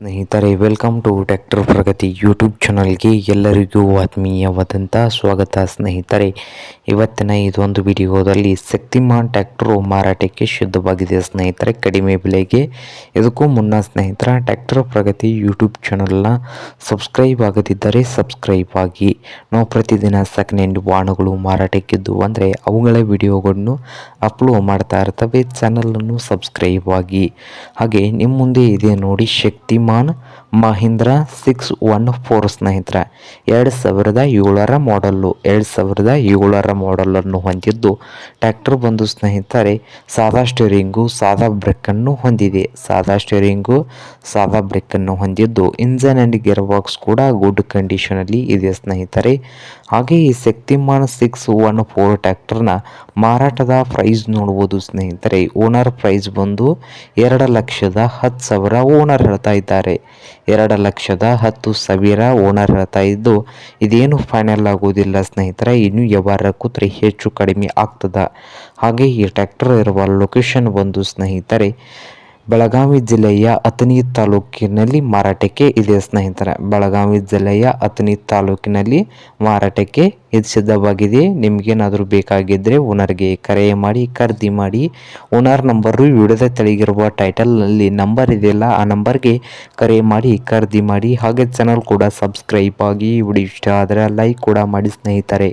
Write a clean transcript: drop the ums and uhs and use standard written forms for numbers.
ಸ್ನೇಹಿತರೆ, welcome to tractor Pragati YouTube ಚಾನಲ್ಗೆ ಎಲ್ಲರಿಗೂ ಆತ್ಮೀಯವಾದಂಥ ಸ್ವಾಗತ. ಸ್ನೇಹಿತರೆ, ಇವತ್ತಿನ ಇದೊಂದು ವಿಡಿಯೋದಲ್ಲಿ ಶಕ್ತಿಮಾನ್ ಟ್ರ್ಯಾಕ್ಟರು ಮಾರಾಟಕ್ಕೆ ಶುದ್ಧವಾಗಿದೆ. ಸ್ನೇಹಿತರೆ, ಕಡಿಮೆ ಬೆಲೆಗೆ. ಇದಕ್ಕೂ ಮುನ್ನ ಸ್ನೇಹಿತರ ಟ್ರ್ಯಾಕ್ಟರ್ ಪ್ರಗತಿ ಯೂಟ್ಯೂಬ್ ಚಾನಲ್ನ ಸಬ್ಸ್ಕ್ರೈಬ್ ಆಗದಿದ್ದರೆ ಸಬ್ಸ್ಕ್ರೈಬ್ ಆಗಿ. ನಾವು ಪ್ರತಿದಿನ ಸೆಕೆಂಡ್ ಹ್ಯಾಂಡ್ ವಾಹನಗಳು ಮಾರಾಟಕ್ಕಿದ್ದು ಅಂದರೆ ಅವುಗಳ ವಿಡಿಯೋಗಳನ್ನು ಅಪ್ಲೋಡ್ ಮಾಡ್ತಾ ಇರ್ತವೆ. ಚಾನಲನ್ನು ಸಬ್ಸ್ಕ್ರೈಬ್ ಆಗಿ. ಹಾಗೆ ನಿಮ್ಮ ಮುಂದೆ ಇದೆ ನೋಡಿ ಶಕ್ತಿಮಾನ್ ಮಹೀಂದ್ರ 614 ಸ್ನೇಹಿತರ 2007ರ ಮಾಡಲ್ಲು. 2007ರ ಮಾಡಲನ್ನು ಹೊಂದಿದ್ದು ಟ್ರ್ಯಾಕ್ಟರ್ ಬಂದು ಸ್ನೇಹಿತರೆ ಸಾದಾ ಸ್ಟೇರಿಂಗು, ಸಾದಾ ಬ್ರೇಕನ್ನು ಹೊಂದಿದೆ. ಸಾದಾ ಸ್ಟೇರಿಂಗು, ಸಾದಾ ಬ್ರೇಕನ್ನು ಹೊಂದಿದ್ದು ಇಂಜನ್ ಆ್ಯಂಡ್ ಗೇರ್ ಬಾಕ್ಸ್ ಕೂಡ ಗುಡ್ ಕಂಡೀಷನಲ್ಲಿ ಇದೆ ಸ್ನೇಹಿತರೆ. ಹಾಗೆ ಈ ಶಕ್ತಿಮಾನ್ 614 ಟ್ರ್ಯಾಕ್ಟರ್ನ ಮಾರಾಟದ ಪ್ರೈಸ್ ನೋಡ್ಬೋದು ಸ್ನೇಹಿತರೆ. ಓನರ್ ಪ್ರೈಸ್ ಬಂದು 2,10,000 ಓನರ್ ಹೇಳ್ತಾ ಇದ್ದಾರೆ. 2,10,000 ಓನರ್ ಹೇಳ್ತಾ ಇದ್ದು ಇದೇನು ಫೈನಲ್ ಆಗೋದಿಲ್ಲ ಸ್ನೇಹಿತರೆ. ಇನ್ನು ವ್ಯವಹಾರ ಕೂತ್ರೆ ಹೆಚ್ಚು ಕಡಿಮೆ ಆಗ್ತದ. ಹಾಗೆ ಈ ಟ್ರ್ಯಾಕ್ಟರ್ ಇರುವ ಲೊಕೇಶನ್ ಬಂದು ಸ್ನೇಹಿತರೆ ಬೆಳಗಾವಿ ಜಿಲ್ಲೆಯ ಅಥಣಿ ತಾಲೂಕಿನಲ್ಲಿ ಮಾರಾಟಕ್ಕೆ ಇದೆ ಸ್ನೇಹಿತರೆ. ಬೆಳಗಾವಿ ಜಿಲ್ಲೆಯ ಅಥಣಿ ತಾಲೂಕಿನಲ್ಲಿ ಮಾರಾಟಕ್ಕೆ ಇದು ಸಿದ್ಧವಾಗಿದೆ. ನಿಮಗೇನಾದರೂ ಬೇಕಾಗಿದ್ದರೆ ಓನರ್ಗೆ ಕರೆ ಮಾಡಿ ಖರೀದಿ ಮಾಡಿ. ಓನರ್ ನಂಬರು ವಿಡಿಯೋದ ತೆಳಗಿರುವ ಟೈಟಲ್ನಲ್ಲಿ ನಂಬರ್ ಇದೆಯಲ್ಲ, ಆ ನಂಬರ್ಗೆ ಕರೆ ಮಾಡಿ ಖರೀದಿ ಮಾಡಿ. ಹಾಗೆ ಚಾನಲ್ ಕೂಡ ಸಬ್ಸ್ಕ್ರೈಬ್ ಆಗಿ. ವಿಡಿಯೋ ಇಷ್ಟ ಆದರೆ ಲೈಕ್ ಕೂಡ ಮಾಡಿ ಸ್ನೇಹಿತರೆ.